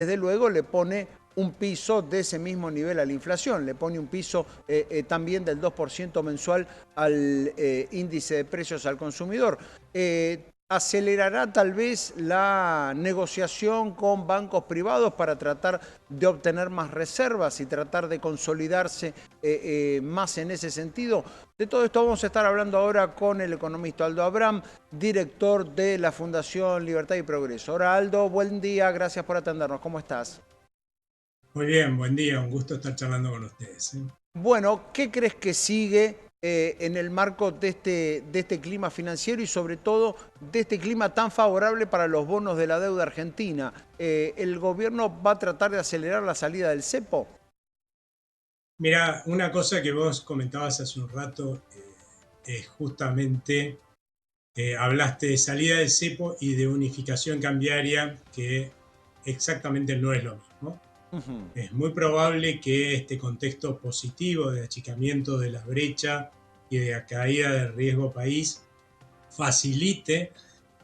desde luego le pone un piso de ese mismo nivel a la inflación, le pone un piso también del 2% mensual al índice de precios al consumidor. Acelerará tal vez la negociación con bancos privados para tratar de obtener más reservas y tratar de consolidarse más en ese sentido. De todo esto vamos a estar hablando ahora con el economista Aldo Abraham, director de la Fundación Libertad y Progreso. Hola Aldo, buen día, gracias por atendernos. ¿Cómo estás? Muy bien, buen día, un gusto estar charlando con ustedes. Bueno, ¿qué crees que sigue en el marco de este clima financiero y sobre todo de este clima tan favorable para los bonos de la deuda argentina? ¿El gobierno va a tratar de acelerar la salida del cepo? Mira, una cosa que vos comentabas hace un rato es justamente, hablaste de salida del cepo y de unificación cambiaria, que exactamente no es lo mismo. Ujú. Es muy probable que este contexto positivo de achicamiento de la brecha y de caída del riesgo país facilite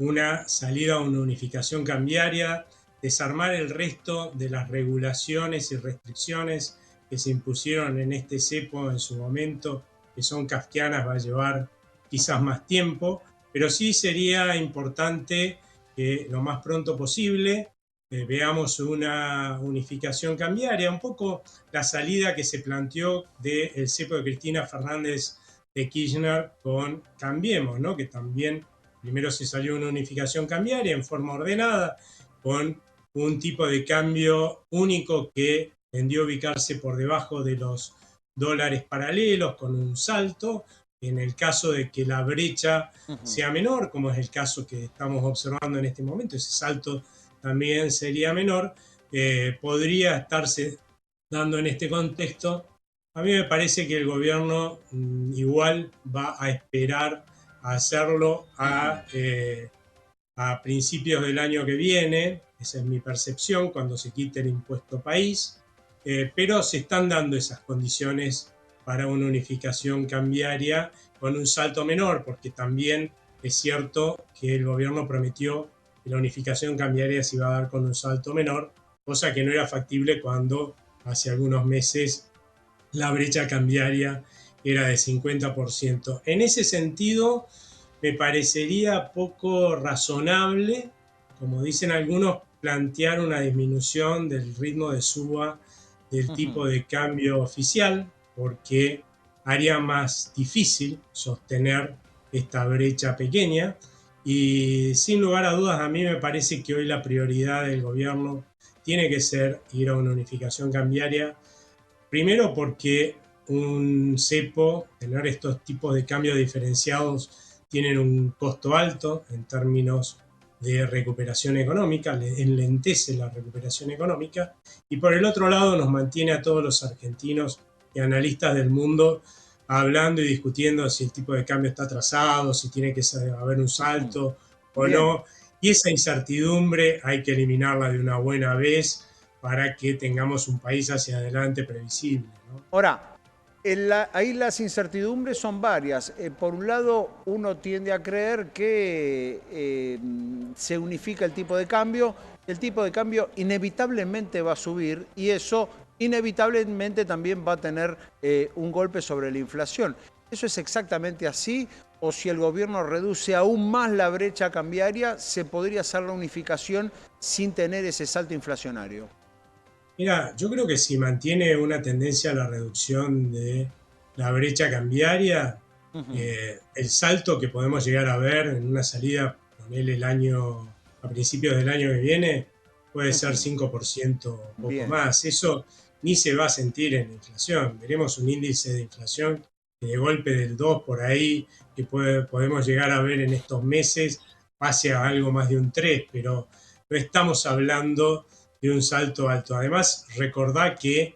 una salida a una unificación cambiaria, desarmar el resto de las regulaciones y restricciones que se impusieron en este cepo en su momento, que son kafkianas, va a llevar quizás más tiempo, pero sí sería importante que lo más pronto posible veamos una unificación cambiaria, un poco la salida que se planteó del cepo de Cristina Fernández de Kirchner con Cambiemos, ¿no? Que también primero se salió una unificación cambiaria en forma ordenada, con un tipo de cambio único que tendió a ubicarse por debajo de los dólares paralelos, con un salto. En el caso de que la brecha Ujú. sea menor, como es el caso que estamos observando en este momento, ese salto también sería menor, podría estarse dando en este contexto. A mí me parece que el gobierno igual va a esperar a hacerlo Ujú. a principios del año que viene, esa es mi percepción, cuando se quite el impuesto país, pero se están dando esas condiciones para una unificación cambiaria con un salto menor, porque también es cierto que el gobierno prometió que la unificación cambiaria se iba a dar con un salto menor, cosa que no era factible cuando hace algunos meses la brecha cambiaria era de 50%. En ese sentido, me parecería poco razonable, como dicen algunos, plantear una disminución del ritmo de suba del Ujú. tipo de cambio oficial, porque haría más difícil sostener esta brecha pequeña. Y sin lugar a dudas, a mí me parece que hoy la prioridad del gobierno tiene que ser ir a una unificación cambiaria. Primero porque un cepo, tener estos tipos de cambios diferenciados, tienen un costo alto en términos de recuperación económica, enlentece la recuperación económica, y por el otro lado nos mantiene a todos los argentinos y analistas del mundo hablando y discutiendo si el tipo de cambio está atrasado, si tiene que haber un Ujú. salto o Bien. no, y esa incertidumbre hay que eliminarla de una buena vez para que tengamos un país hacia adelante previsible, ¿no? Ahora, ahí las incertidumbres son varias. Por un lado, uno tiende a creer que se unifica el tipo de cambio inevitablemente va a subir y eso inevitablemente también va a tener un golpe sobre la inflación. ¿Eso es exactamente así? ¿O si el gobierno reduce aún más la brecha cambiaria, se podría hacer la unificación sin tener ese salto inflacionario? Mira, yo creo que si mantiene una tendencia a la reducción de la brecha cambiaria, Ujú. el salto que podemos llegar a ver en una salida, ponele el año, a principios del año que viene, puede ser Ujú. 5% o poco Bien. más. Eso ni se va a sentir en la inflación. Veremos un índice de inflación que de golpe del 2 por ahí, que podemos llegar a ver en estos meses, pase a algo más de un 3, pero no estamos hablando de un salto alto. Además, recordá que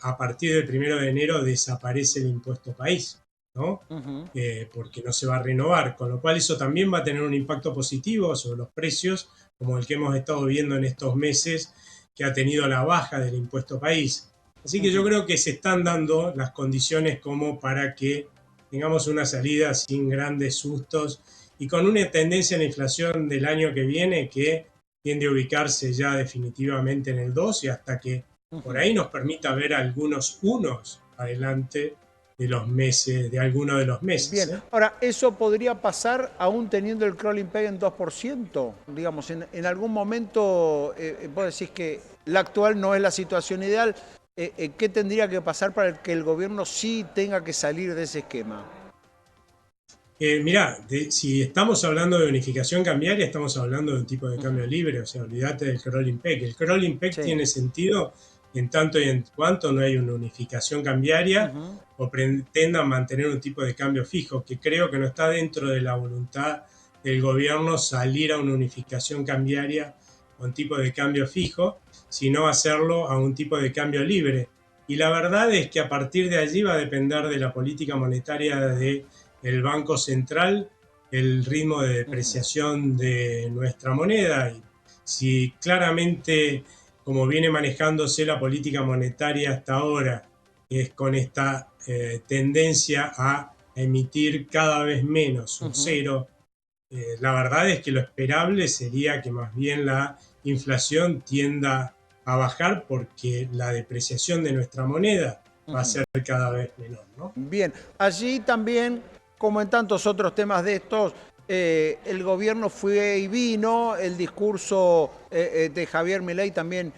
a partir del 1 de enero desaparece el impuesto país, ¿no? Ujú. Porque no se va a renovar, con lo cual eso también va a tener un impacto positivo sobre los precios, como el que hemos estado viendo en estos meses, que ha tenido la baja del impuesto país. Así que yo Ujú. creo que se están dando las condiciones como para que tengamos una salida sin grandes sustos y con una tendencia en la inflación del año que viene que tiende a ubicarse ya definitivamente en el 2 y hasta que por ahí nos permita ver algunos unos adelante de los meses, de alguno de los meses. Bien, ahora, ¿eso podría pasar aún teniendo el crawling peg en 2%? Digamos, en algún momento vos decís que la actual no es la situación ideal. ¿Qué tendría que pasar para que el gobierno sí tenga que salir de ese esquema? Mirá, si estamos hablando de unificación cambiaria, estamos hablando de un tipo de cambio libre, o sea, olvídate del crawling peg. El crawling peg Sí. tiene sentido en tanto y en cuanto no hay una unificación cambiaria o pretendan mantener un tipo de cambio fijo, que creo que no está dentro de la voluntad del gobierno salir a una unificación cambiaria con tipo de cambio fijo, sino hacerlo a un tipo de cambio libre. Y la verdad es que a partir de allí va a depender de la política monetaria de el Banco Central, el ritmo de depreciación de nuestra moneda. Y si claramente, como viene manejándose la política monetaria hasta ahora, es con esta tendencia a emitir cada vez menos un cero, la verdad es que lo esperable sería que más bien la inflación tienda a bajar porque la depreciación de nuestra moneda va a ser cada vez menor, ¿no? Bien, allí también, como en tantos otros temas de estos, el gobierno fue y vino, el discurso de Javier Milei también,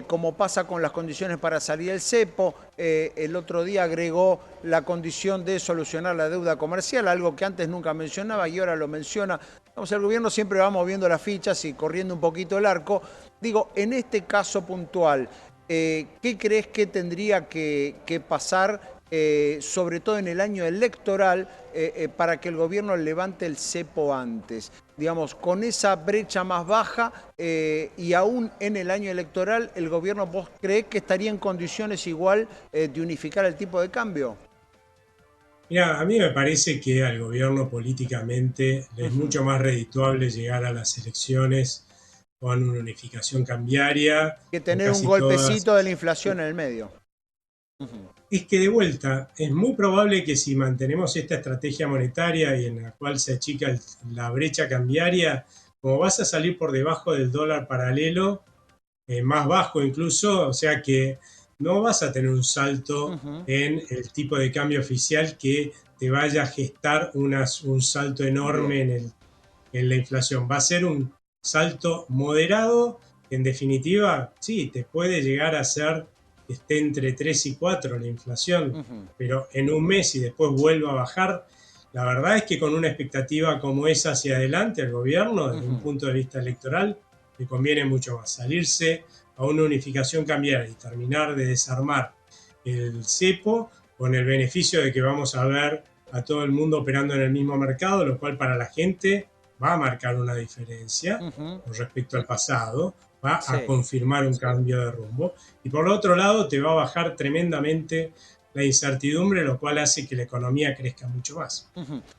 como pasa con las condiciones para salir del cepo, el otro día agregó la condición de solucionar la deuda comercial, algo que antes nunca mencionaba y ahora lo menciona. Vamos, el gobierno siempre va moviendo las fichas y corriendo un poquito el arco. Digo, en este caso puntual, ¿qué crees que tendría que pasar? Sobre todo en el año electoral, para que el gobierno levante el cepo antes. Digamos, con esa brecha más baja y aún en el año electoral, ¿el gobierno vos creés que estaría en condiciones igual de unificar el tipo de cambio? Mira, a mí me parece que al gobierno políticamente le es mucho más redituable llegar a las elecciones con una unificación cambiaria, Que con tener un casi todas. golpecito de la inflación en el medio. Es que de vuelta, es muy probable que si mantenemos esta estrategia monetaria y en la cual se achica la brecha cambiaria, como vas a salir por debajo del dólar paralelo, más bajo incluso, o sea que no vas a tener un salto en el tipo de cambio oficial que te vaya a gestar un salto enorme Bien. en la inflación. Va a ser un salto moderado, que en definitiva, sí, te puede llegar a ser que esté entre 3 y 4 la inflación, pero en un mes y después vuelva a bajar. La verdad es que con una expectativa como esa hacia adelante al gobierno, desde un punto de vista electoral, le conviene mucho más salirse a una unificación cambiaria y terminar de desarmar el cepo con el beneficio de que vamos a ver a todo el mundo operando en el mismo mercado, lo cual para la gente va a marcar una diferencia con respecto al pasado, va a Sí. confirmar un cambio de rumbo y por el otro lado te va a bajar tremendamente la incertidumbre, lo cual hace que la economía crezca mucho más.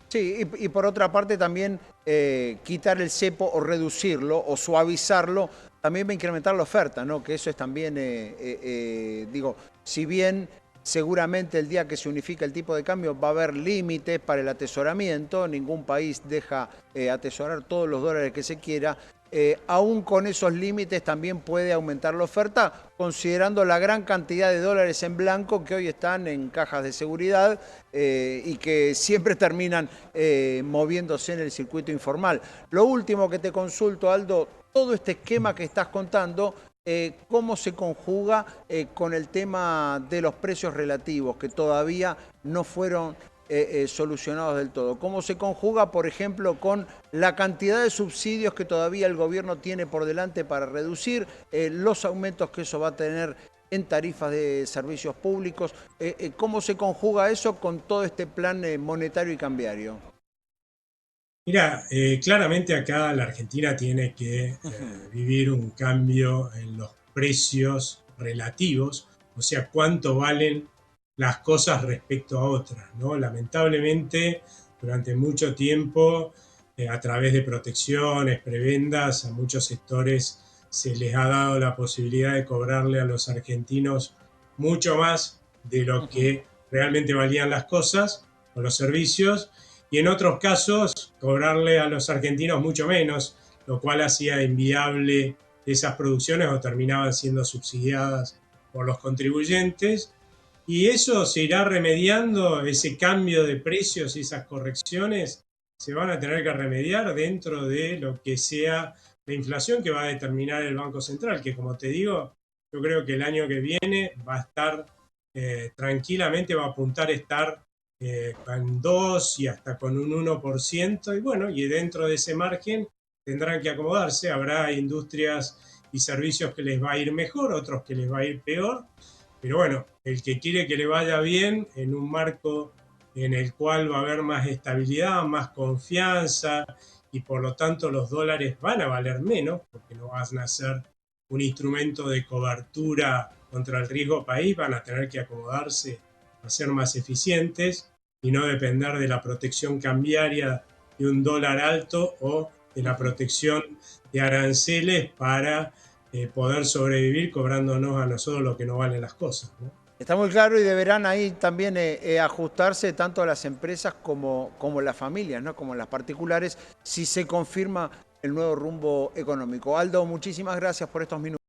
Sí, y por otra parte también quitar el cepo o reducirlo o suavizarlo también va a incrementar la oferta, ¿no? Que eso es también, digo, si bien seguramente el día que se unifica el tipo de cambio va a haber límites para el atesoramiento, ningún país deja atesorar todos los dólares que se quiera, aún con esos límites también puede aumentar la oferta, considerando la gran cantidad de dólares en blanco que hoy están en cajas de seguridad y que siempre terminan moviéndose en el circuito informal. Lo último que te consulto, Aldo, todo este esquema que estás contando, ¿cómo se conjuga con el tema de los precios relativos que todavía no fueron solucionados del todo? ¿Cómo se conjuga, por ejemplo, con la cantidad de subsidios que todavía el gobierno tiene por delante para reducir, los aumentos que eso va a tener en tarifas de servicios públicos? ¿Cómo se conjuga eso con todo este plan monetario y cambiario? Mira, claramente acá la Argentina tiene que vivir un cambio en los precios relativos, o sea, cuánto valen las cosas respecto a otras, ¿no? Lamentablemente, durante mucho tiempo, a través de protecciones, prebendas, a muchos sectores se les ha dado la posibilidad de cobrarle a los argentinos mucho más de lo que realmente valían las cosas o los servicios, y en otros casos cobrarle a los argentinos mucho menos. lo cual hacía inviable esas producciones o terminaban siendo subsidiadas por los contribuyentes. Y eso se irá remediando, ese cambio de precios y esas correcciones se van a tener que remediar dentro de lo que sea la inflación que va a determinar el Banco Central, que como te digo, yo creo que el año que viene va a estar tranquilamente, va a apuntar a estar con 2 y hasta con un 1%, y bueno, y dentro de ese margen tendrán que acomodarse. Habrá industrias y servicios que les va a ir mejor, otros que les va a ir peor, pero bueno, el que quiere que le vaya bien en un marco en el cual va a haber más estabilidad, más confianza, y por lo tanto los dólares van a valer menos, porque no van a ser un instrumento de cobertura contra el riesgo país, van a tener que acomodarse a ser más eficientes y no depender de la protección cambiaria de un dólar alto o de la protección de aranceles para poder sobrevivir cobrándonos a nosotros lo que no valen las cosas, ¿no? Está muy claro, y deberán ahí también ajustarse tanto las empresas como las familias, ¿no? Como las particulares, si se confirma el nuevo rumbo económico. Aldo, muchísimas gracias por estos minutos.